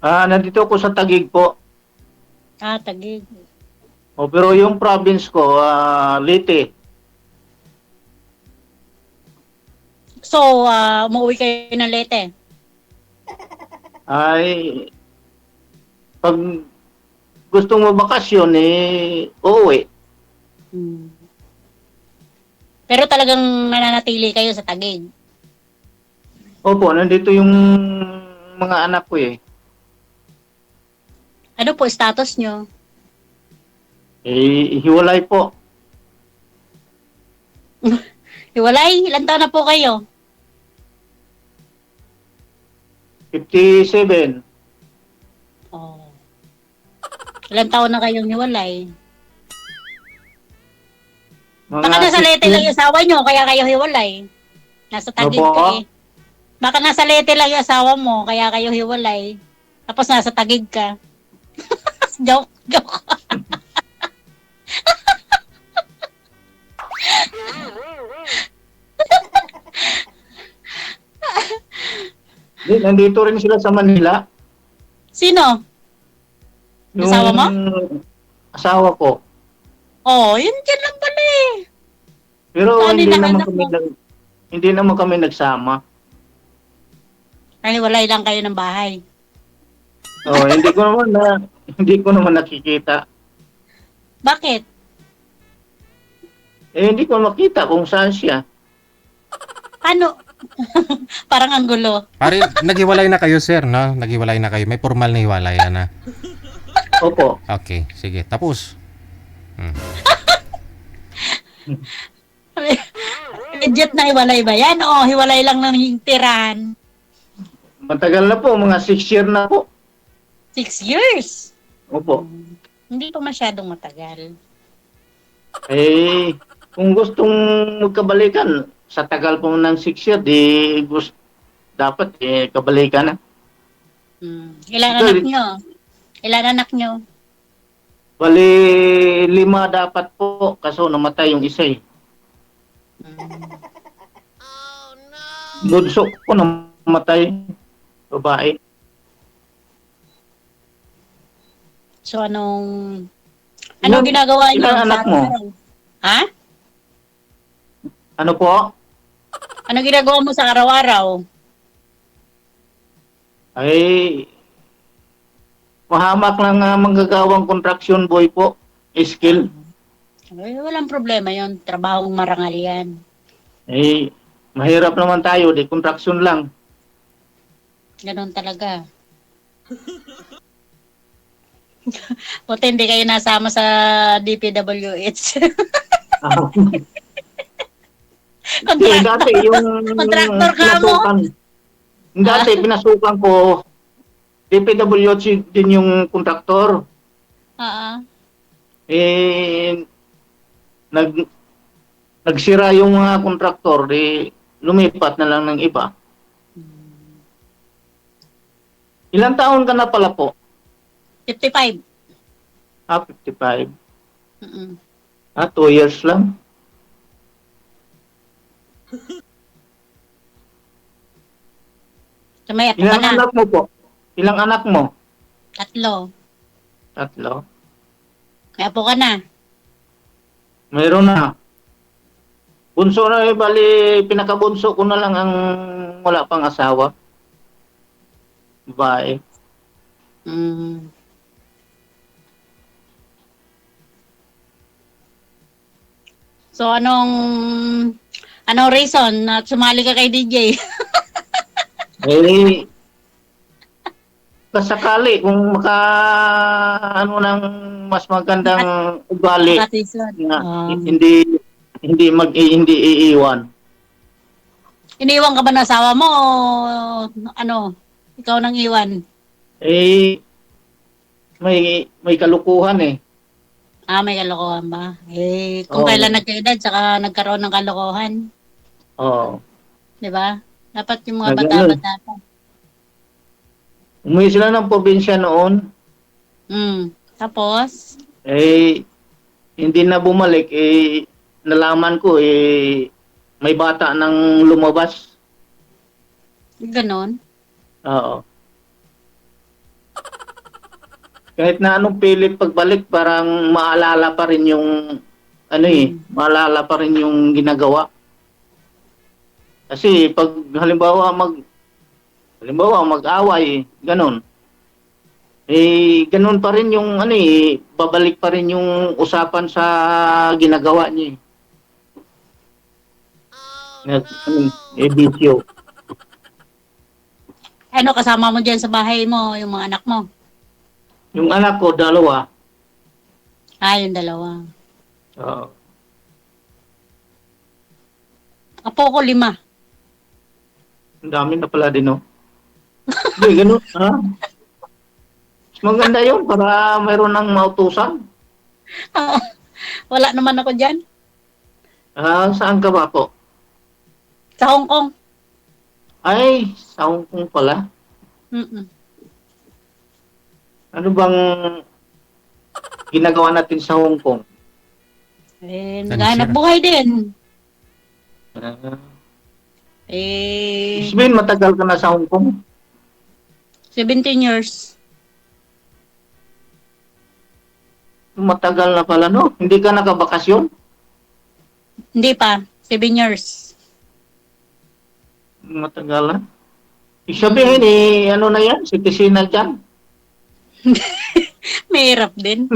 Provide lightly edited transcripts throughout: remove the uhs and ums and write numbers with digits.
Nandito ako sa Taguig po. Taguig. Pero yung province ko, Leyte. So, umuwi kayo ng Leyte? Ay, pag gusto mo bakasyon, uuwi. Hmm. Pero talagang nananatili kayo sa Taguig? Opo, nandito yung mga anak ko eh. Ano po status nyo? Hiwalay po. Hiwalay? Ilan taon na po kayo? 57. Oh. Ilan taon na kayong hiwalay? Baka nasa Leyte lang 16. yung asawa nyo, kaya kayo hiwalay. Nasa Taguig Opo. ka eh. Baka nasa Leyte lang yung asawa mo, kaya kayo hiwalay. Tapos nasa Taguig ka. Joke, joke. Nandito rin sila sa Manila. Sino? Yung Asawa mo? asawa ko. Oh, yun dyan lang pala eh. Pero Saan hinahanap mo? hindi naman kami nagsama. Ay, hiwalay lang kayo ng bahay. Hindi ko naman nakikita. Bakit? Hindi ko makita kung saan siya. Paano? Parang ang gulo. Pare, naghiwalay na kayo, sir, no? Naghiwalay na kayo. May formal na hiwalay na. Opo. Okay, sige. Tapos. Legit na hiwalay ba yan? O hiwalay lang ng tirahan? Matagal na po, mga 6 year na po. 6 years? Opo. Hindi pa masyadong matagal. Kung gustong magkabalikan, sa tagal po ng 6 year, dapat kabalikan na. Ilan Ito, anak nyo? Ilan anak nyo? Bali, 5 dapat po, kaso namatay yung isa eh. Bunso ko namatay, babae. So, anong ginagawa nyo? Ilang anak mo? Ha? Ano po? Ano ginagawa mo sa araw-araw? Mahamak lang manggagawang construction boy po. Skill. Ay, walang problema yon. Trabahong marangal yan. Mahirap naman tayo, construction lang. Ganon talaga. Buti hindi kayo nasama sa DPWH. Dati yung Contractor ka mo? Dati pinasukan ko, DPWH din yung kontraktor. Oo. Nagsira yung mga kontraktor, lumipat na lang ng iba. Ilang taon ka na pala po? 55. 55. Mm-mm. 2 years lang. So, may apo ka Ilang na? anak mo po? Ilang anak mo? 3. 3. May apo ka na? Mayroon na. Bunso na bali, pinakabunso ko na lang ang wala pang asawa. Babae. So, anong reason na sumali ka kay DJ? Kasakali kung ng mas magandang ugali na hindi iiwan. Iniwan ka ba ng asawa mo o ikaw nang iwan? May kalukuhan eh. May kalokohan ba? Kung kailan nagkaedad, saka nagkaroon ng kalokohan. Oo. Di ba? Dapat yung mga bata-bata pa. Umuwi sila ng probinsya noon. Tapos? Hindi na bumalik. Nalaman ko, may bata nang lumabas. Ganon? Oo. Kahit na anong pilit pagbalik, parang maalala pa rin yung, maalala pa rin yung ginagawa. Kasi pag halimbawa mag-away, ganun. Ganun pa rin yung, babalik pa rin yung usapan sa ginagawa niya. Bisyo. Ano kasama mo dyan sa bahay mo, yung mga anak mo? Yung anak ko, 2. Yung 2. Oo. Apo ko 5. Ang dami na pala din, no? Hindi, ganun, ha? Mas maganda yun para mayroon ng mautusan. Wala naman ako dyan. Saan ka ba po? Sa Hong Kong. Ay, sa Hong Kong pala. Mm-mm. Ano bang ginagawa natin sa Hong Kong? Naghahanap buhay din. Uh, Eh, Isbin, matagal ka na sa Hong Kong? 17 years. Matagal na pala, no? Hindi ka nakabakasyon? Hindi pa. 7 years. Matagal na. Sabihin, ano na yan? Citizen na dyan? Mahirap din.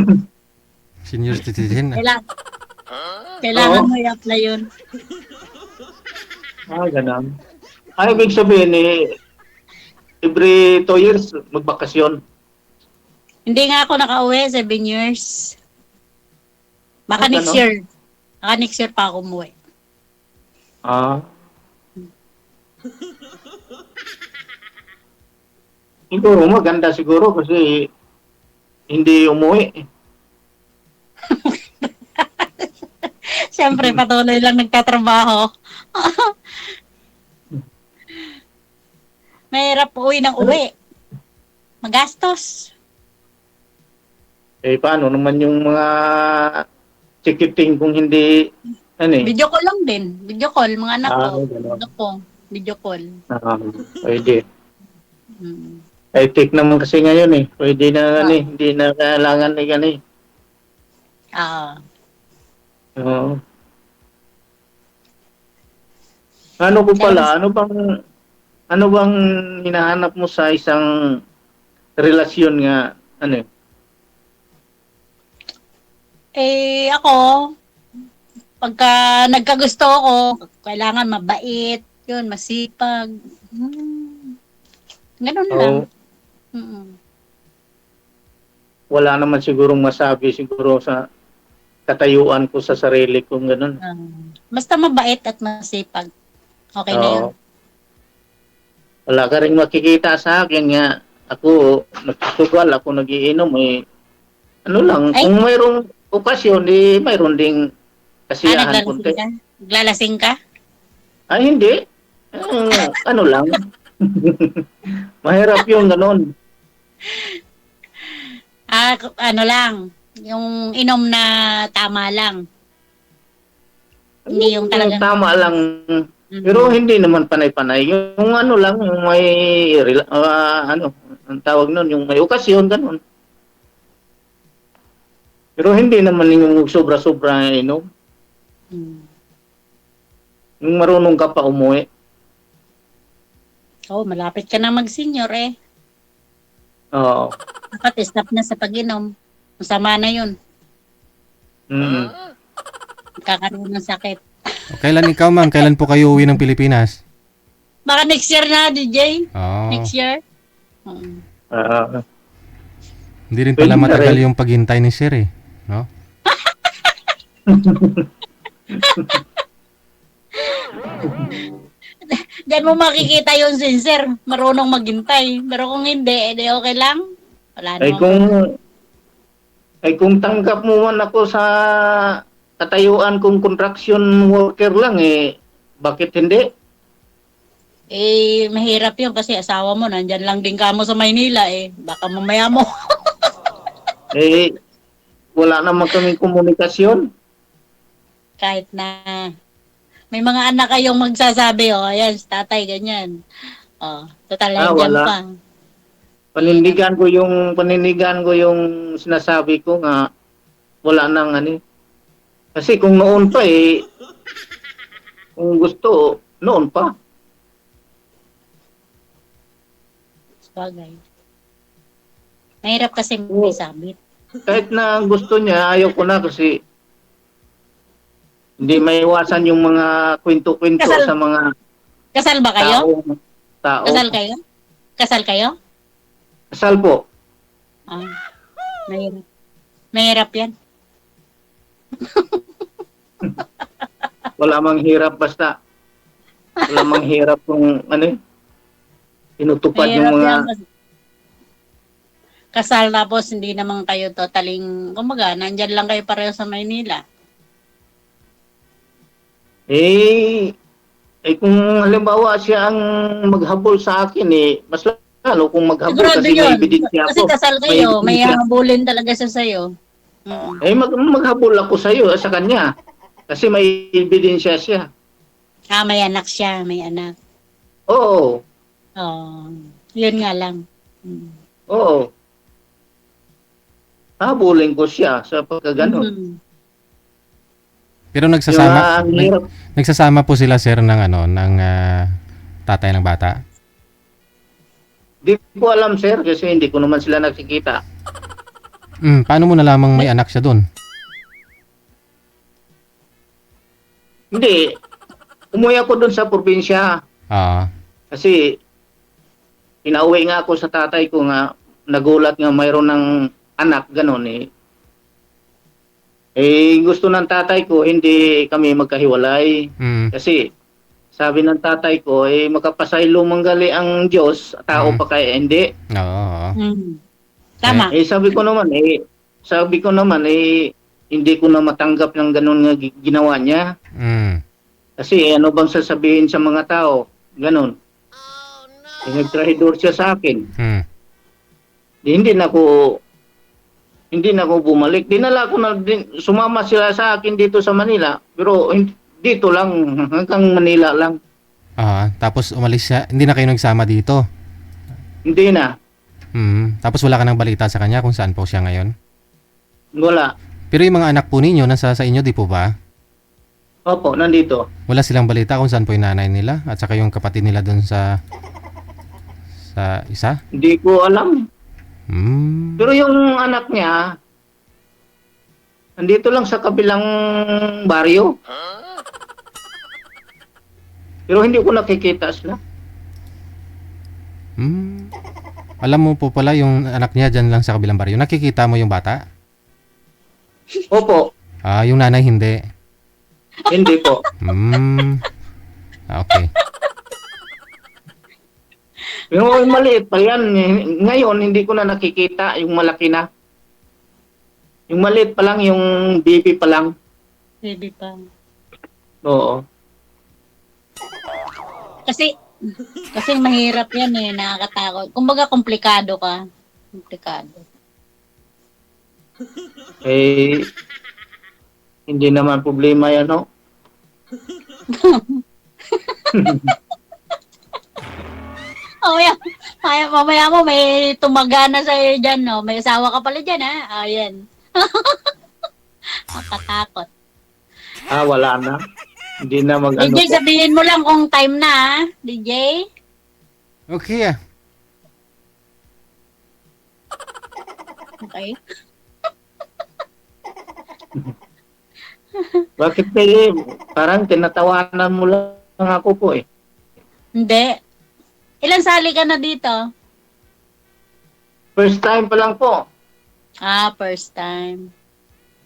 Senior citizen. Kailangan mo i-apply yun. Ganun. Ibig sabihin, every 2 years, magbakasyon. Hindi nga ako nakauwi, 7 years. Baka next Ano? year. Baka next year pa ako umuwi. Siguro, maganda siguro kasi hindi umuwi. Siyempre, patuloy lang nagtatrabaho. Mahirap uwi ng uwi. Magastos. Paano naman yung mga ticketing kung hindi, Video call lang din. Video call, mga anak ko. ganun. Anak ko, video call. Pwede. Hmm. High-tech naman kasi ngayon Pwede na hindi na kailangan Oo. Ano ko pala, ano bang hinahanap mo sa isang relasyon nga, Ako, pagka nagkagusto ako, kailangan mabait, yun, masipag. Ganun lang. Mm-mm. Wala naman sigurong masabi siguro sa katayuan ko sa sarili kong ganun. Basta mabait at masipag. Okay na yun. Wala ka rin makikita sa akin nga ako nagsusugal, ako nagiinom ano lang, kung mayroong okasyon, mayroon ding kasiyahan konti. Naglalasing ka? Ay, hindi. Ano lang. Mahirap yung ganun. Ano lang, yung inom na tama lang. Hindi yung talagang... Tama lang. Pero hindi naman panay-panay. Yung ano lang, yung may, ang tawag nun, yung may okasyon, ganun. Pero hindi naman yung sobra-sobra inom. Yung marunong ka pa umuwi. Malapit ka na mag-senior Oo. Dapat stop na sa pag-inom. Masama na yun. Kakaroon ng sakit. Kailan ikaw, ma'am? Kailan po kayo uwi ng Pilipinas? Baka next year na, DJ. Oh. Next year. Hindi rin pala matagal yung paghintay ni Sir no? Diyan mo makikita yung sincere, marunong maghintay. Pero kung hindi, edi okay lang. Wala naman. Kung tanggap mo man ako sa katayuan kong construction worker lang, bakit hindi? Mahirap yun kasi asawa mo, nandyan lang din ka mo sa Maynila Baka mamaya mo. Wala naman kaming komunikasyon. Kahit na may mga anak kayong magsasabi, ayan, si tatay, ganyan. Total, nandyan wala. pa. Panindigan ko yung sinasabi ko nga wala nang ano. Kasi kung noon pa kung gusto, noon pa. Bagay. Mahirap kasi may sabit. Kahit na gusto niya, ayaw ko na kasi hindi maiwasan yung mga kwento-kwento Kasal, sa mga kasal ba kayo? tao. Kasal kayo? Kasal kayo? Kasal po. Ah, mahirap. Mahirap yan. Wala mang hirap basta. Wala mang hirap kung tinutupad yung Mahirap mga yan. Kasal tapos hindi naman kayo totaling, kumbaga, nandyan lang kayo pareho sa Maynila. kung halimbawa siya ang maghabol sa akin mas lalo kung maghabol Sigurado kasi may yun. ebidensya Kasi ako. kasal May kayo, may ebidensya. habulin talaga siya sa'yo. Maghabol ako sa kanya. Kasi may ebidensya siya. Ah, may anak siya, may anak. Oo. Oh, yun nga lang. Mm. Oo. Habulin ko siya sa pagkaganon. Mhm. Pero Yung nagsasama ang hirap. nagsasama po sila sir ng tatay ng bata. Di ko alam sir kasi hindi ko naman sila nakikita. Paano mo nalamang may anak siya doon? Hindi. Umuwi ako doon sa probinsya Ah, kasi pinauwi nga ako sa tatay ko nga nagulat nga mayroon ng anak ganon gusto ng tatay ko hindi kami magkahiwalay kasi sabi ng tatay ko makapasaylo manggali ang Diyos, tao pa kaya hindi. oo. Mhm. Tama. Sabi ko naman hindi ko na matanggap ng ganon nga ginawa niya. Kasi ano bang sasabihin sa mga tao? Ganon. Nagtrahidor siya sa akin. Hindi na ako bumalik. Dinala ko na sumama sila sa akin dito sa Manila. Pero dito lang, hanggang Manila lang. Tapos umalis siya. Hindi na kayo nagsama dito. Hindi na. Tapos wala ka nang balita sa kanya kung saan po siya ngayon? Wala. Pero yung mga anak po ninyo, nasa sa inyo, di po ba? Opo, nandito. Wala silang balita kung saan po yung nanay nila at saka yung kapatid nila doon sa isa? Hindi ko alam. Pero yung anak niya, nandito lang sa kabilang baryo. Pero hindi ko nakikita sila. Alam mo po pala yung anak niya dyan lang sa kabilang baryo. Nakikita mo yung bata? Opo. Yung nanay hindi. Hindi po. Okay. Yung maliit pa yan. Ngayon, hindi ko na nakikita yung malaki na. Yung maliit pa lang, yung baby pa lang. Baby pa. Oo. Kasi mahirap yan nakakatakot. Kumbaga komplikado ka. Komplikado. Hindi naman problema yan, no? Mamaya mo may tumagana sa'yo dyan, no? May asawa ka pala dyan, ha? Ayan. Makatakot. Wala na. Hindi na DJ, sabihin mo lang kung time na, ha? DJ? Okay. Okay. Bakit parang tinatawanan mo lang ako po Hindi. Ilan sali ka na dito? First time pa lang po. First time.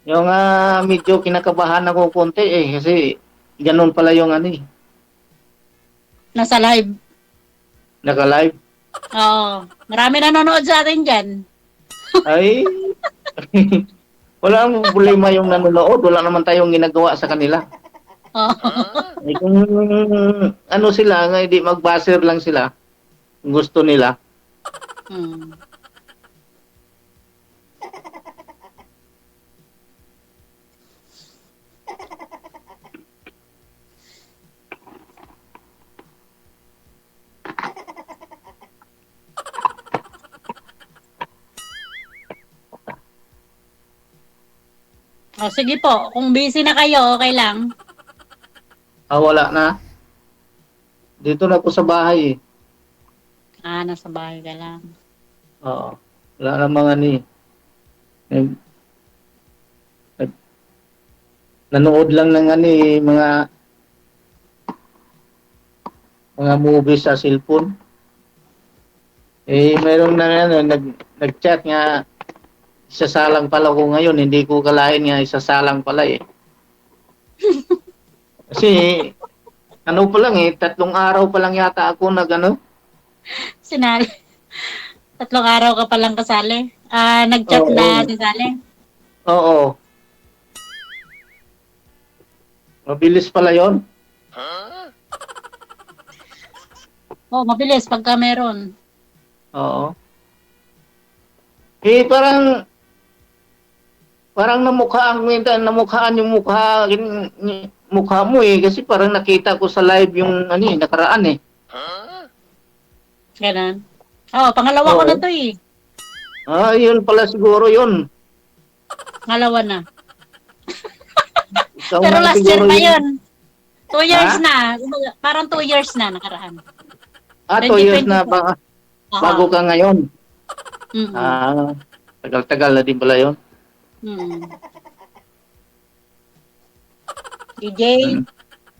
Yung medyo kinakabahan ako konti kasi ganun pala yung Nasa live. naka-live. Oo. Marami nanonood sa atin dyan. Ay, wala ang problema yung nanonood. Wala naman tayong ginagawa sa kanila. Kung sila, hindi mag-buzzer lang sila. Gusto nila. O, sige po. Kung busy na kayo, okay lang. Wala na. Dito na ako sa bahay eh. Nasa bahay ka lang. Oo. Wala na mga nag- nanood lang ng mga movies sa cellphone. Mayroong nag-chat nga isasalang pala ko ngayon, hindi ko kalain nga isasalang pala eh. Kasi pa lang 3 araw pa lang yata ako Sinali. 3 araw ka palang kasali. Nag-chat Oo. na si Sally. Oo. Mabilis pala yon. Mabilis pagka meron. Oo. Parang namukhaan yung mukha mo eh kasi parang nakita ko sa live yung nakaraan eh. Ganun. Pangalawa ko Oo. na to eh. Yun pala siguro yun. Pangalawa na. Ikaw Pero nga last year siguro pa yun. 2 years Ha? na. Parang 2 years na nakaraan. 2 years na 2024. bago ka ngayon. Mm-mm. Tagal-tagal na din pala yun. DJ.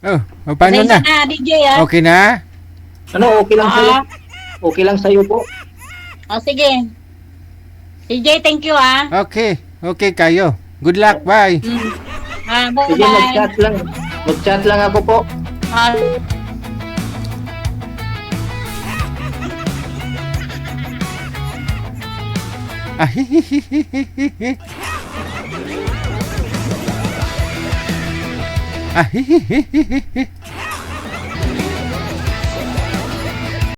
Oh, paano Pasensya na? na, DJ ah. Okay na? Okay lang sa'yo? Okay lang sa'yo po? Sige. DJ, thank you ah. Okay. Okay kayo. Good luck. Bye. Sige, Bye-bye. mag-chat lang. Mag-chat lang ako po. Ah, Ah, hihihihihihi. Ah, hihihihihi.